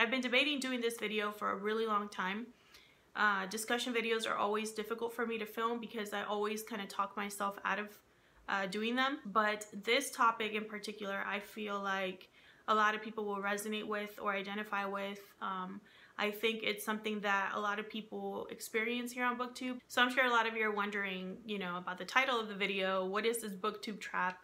I've been debating doing this video for a really long time. Discussion videos are always difficult for me to film because I always kind of talk myself out of doing them. But this topic in particular, I feel like a lot of people will resonate with or identify with. I think it's something that a lot of people experience here on Booktube. So I'm sure a lot of you are wondering, you know, about the title of the video. What is this Booktube trap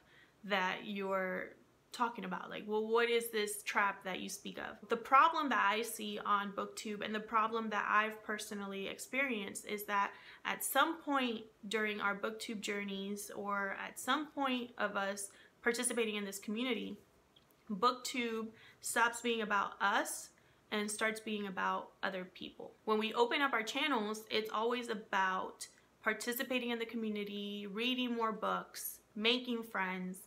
that you're talking about? Like, well, what is this trap that you speak of? The problem that I see on Booktube and the problem that I've personally experienced is that at some point during our Booktube journeys, or at some point of us participating in this community, Booktube stops being about us and starts being about other people. When we open up our channels, it's always about participating in the community, reading more books, making friends,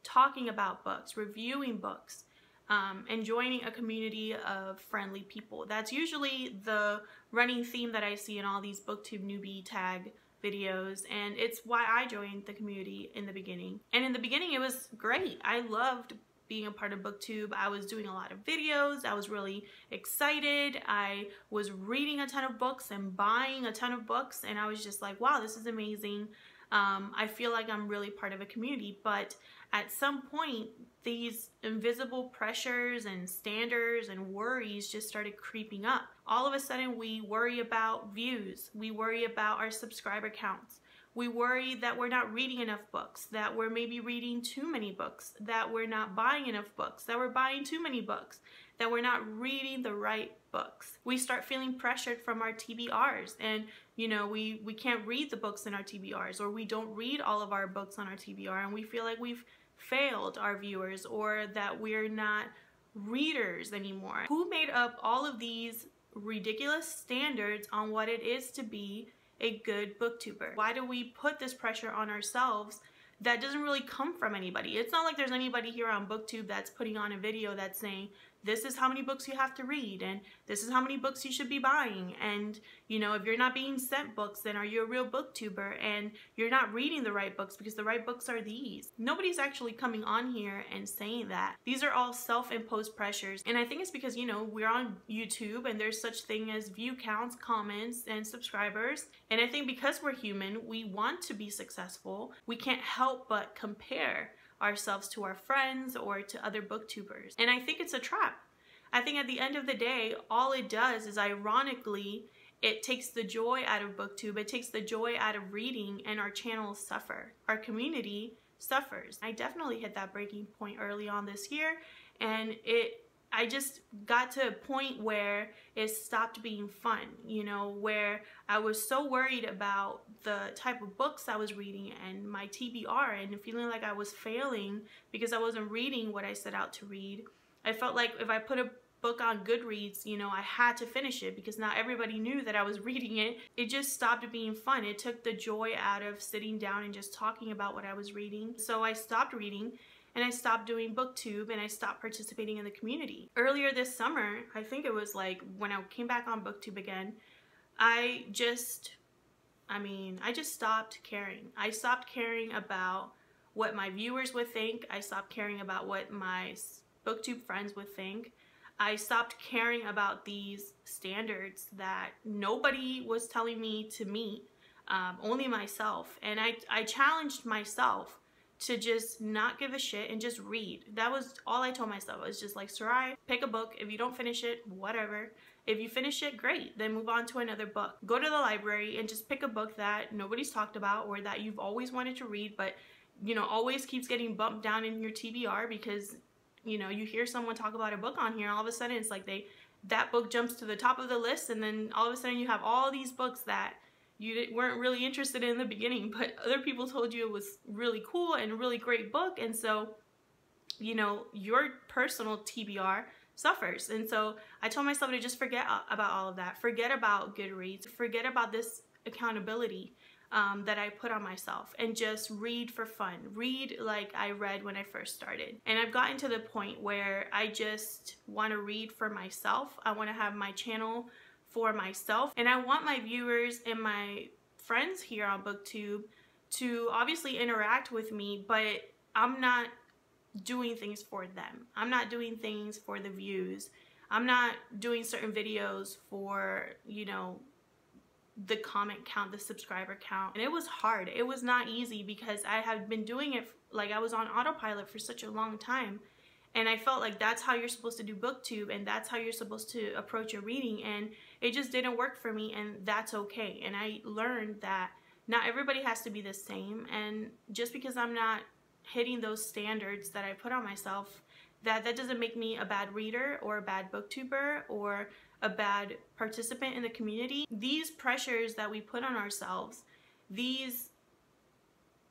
talking about books, reviewing books, and joining a community of friendly people. That's usually the running theme that I see in all these Booktube newbie tag videos, and it's why I joined the community in the beginning. And in the beginning, it was great. I loved being a part of Booktube. I was doing a lot of videos. I was really excited. I was reading a ton of books and buying a ton of books, and I was just like, wow, this is amazing. I feel like I'm really part of a community. But at some point, these invisible pressures and standards and worries just started creeping up. All of a sudden, we worry about views. We worry about our subscriber counts. We worry that we're not reading enough books, that we're maybe reading too many books, that we're not buying enough books, that we're buying too many books, that we're not reading the right books. We start feeling pressured from our TBRs, and you know, we can't read the books in our TBRs, or we don't read all of our books on our TBR, and we feel like we've failed our viewers, or that we're not readers anymore. Who made up all of these ridiculous standards on what it is to be a good booktuber? Why do we put this pressure on ourselves that doesn't really come from anybody? It's not like there's anybody here on Booktube that's putting on a video that's saying, this is how many books you have to read, and this is how many books you should be buying, and you know, if you're not being sent books, then are you a real booktuber, and you're not reading the right books because the right books are these. Nobody's actually coming on here and saying that. These are all self-imposed pressures, and I think it's because, you know, we're on YouTube and there's such thing as view counts, comments, and subscribers, and I think because we're human, we want to be successful. We can't help but compare ourselves to our friends or to other booktubers. And I think it's a trap. I think at the end of the day, all it does is, ironically, it takes the joy out of Booktube, it takes the joy out of reading, and our channels suffer. Our community suffers. I definitely hit that breaking point early on this year, and I just got to a point where it stopped being fun, you know, where I was so worried about the type of books I was reading and my TBR, and feeling like I was failing because I wasn't reading what I set out to read. I felt like if I put a book on Goodreads, you know, I had to finish it because now everybody knew that I was reading it. It just stopped being fun. It took the joy out of sitting down and just talking about what I was reading. So I stopped reading, and I stopped doing Booktube, and I stopped participating in the community. Earlier this summer, I think it was like when I came back on Booktube again, I just stopped caring. I stopped caring about what my viewers would think. I stopped caring about what my Booktube friends would think. I stopped caring about these standards that nobody was telling me to meet, only myself. And I challenged myself to just not give a shit and just read. That was all I told myself. I was just like, Sarai, pick a book. If you don't finish it, whatever. If you finish it, great. Then move on to another book. Go to the library and just pick a book that nobody's talked about, or that you've always wanted to read, but you know, always keeps getting bumped down in your TBR because, you know, you hear someone talk about a book on here, and all of a sudden it's like that book jumps to the top of the list, and then all of a sudden you have all these books that you weren't really interested in the beginning, but other people told you it was really cool and a really great book, and so, you know, your personal TBR suffers. And so I told myself to just forget about all of that. Forget about Goodreads. Forget about this accountability that I put on myself, and just read for fun. Read like I read when I first started. And I've gotten to the point where I just want to read for myself. I want to have my channel for myself, and I want my viewers and my friends here on Booktube to obviously interact with me, but I'm not doing things for them. I'm not doing things for the views. I'm not doing certain videos for, you know, the comment count, the subscriber count. And it was hard. It was not easy because I had been doing it, like I was on autopilot for such a long time. And I felt like that's how you're supposed to do booktube, and that's how you're supposed to approach your reading, and it just didn't work for me, and that's okay. And I learned that not everybody has to be the same, and just because I'm not hitting those standards that I put on myself, that doesn't make me a bad reader or a bad booktuber or a bad participant in the community. These pressures that we put on ourselves, these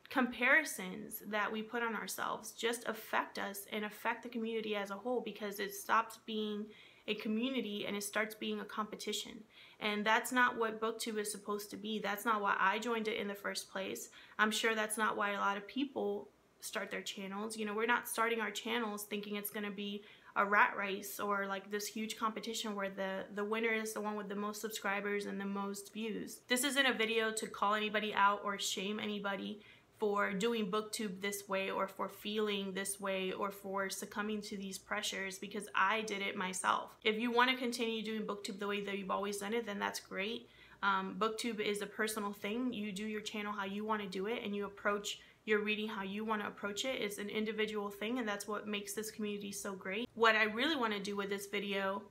comparisons that we put on ourselves just affect us and affect the community as a whole, because it stops being a community and it starts being a competition. And that's not what booktube is supposed to be. That's not why I joined it in the first place. I'm sure that's not why a lot of people start their channels. You know, we're not starting our channels thinking it's going to be a rat race or like this huge competition where the winner is the one with the most subscribers and the most views. This isn't a video to call anybody out or shame anybody for doing booktube this way or for feeling this way or for succumbing to these pressures, because I did it myself. If you want to continue doing booktube the way that you've always done it, then that's great. Booktube is a personal thing. You do your channel how you want to do it, and you approach your reading how you want to approach it. It's an individual thing, and that's what makes this community so great. What I really want to do with this video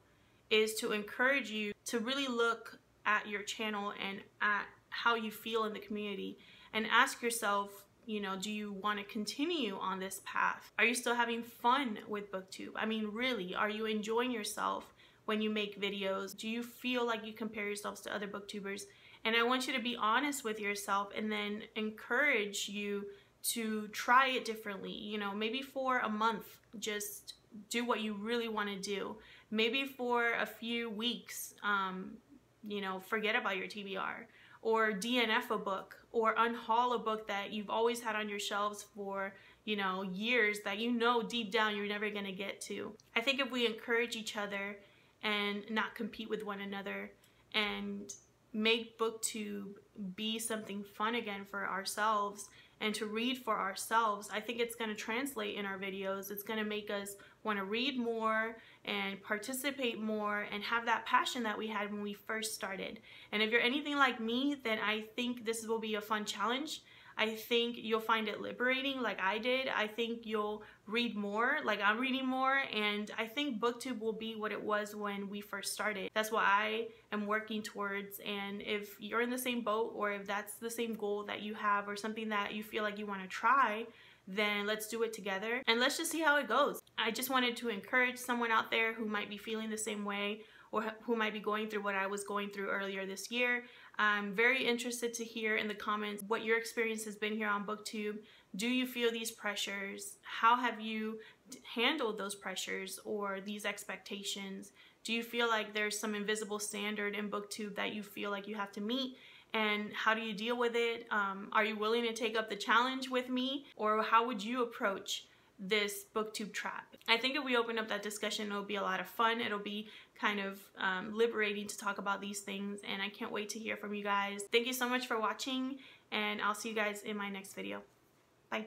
is to encourage you to really look at your channel and at how you feel in the community, and ask yourself, you know, do you want to continue on this path? Are you still having fun with booktube? I mean, really, are you enjoying yourself when you make videos? Do you feel like you compare yourselves to other booktubers? And I want you to be honest with yourself and then encourage you to try it differently. You know, maybe for a month, just do what you really want to do. Maybe for a few weeks, you know, forget about your TBR, or DNF a book, or unhaul a book that you've always had on your shelves for, you know, years, that you know deep down you're never gonna get to. I think if we encourage each other and not compete with one another and make booktube be something fun again for ourselves and to read for ourselves, I think it's going to translate in our videos. It's going to make us want to read more and participate more and have that passion that we had when we first started. And if you're anything like me, then I think this will be a fun challenge. I think you'll find it liberating like I did. I think you'll read more like I'm reading more, and I think booktube will be what it was when we first started. That's what I am working towards, and if you're in the same boat, or if that's the same goal that you have or something that you feel like you want to try, then let's do it together and let's just see how it goes. I just wanted to encourage someone out there who might be feeling the same way, or who might be going through what I was going through earlier this year. I'm very interested to hear in the comments what your experience has been here on booktube. Do you feel these pressures? How have you handled those pressures or these expectations? Do you feel like there's some invisible standard in booktube that you feel like you have to meet? And how do you deal with it? Are you willing to take up the challenge with me? Or how would you approach this booktube trap? I think if we open up that discussion, it'll be a lot of fun. It'll be kind of liberating to talk about these things, and I can't wait to hear from you guys. Thank you so much for watching, and I'll see you guys in my next video. Bye.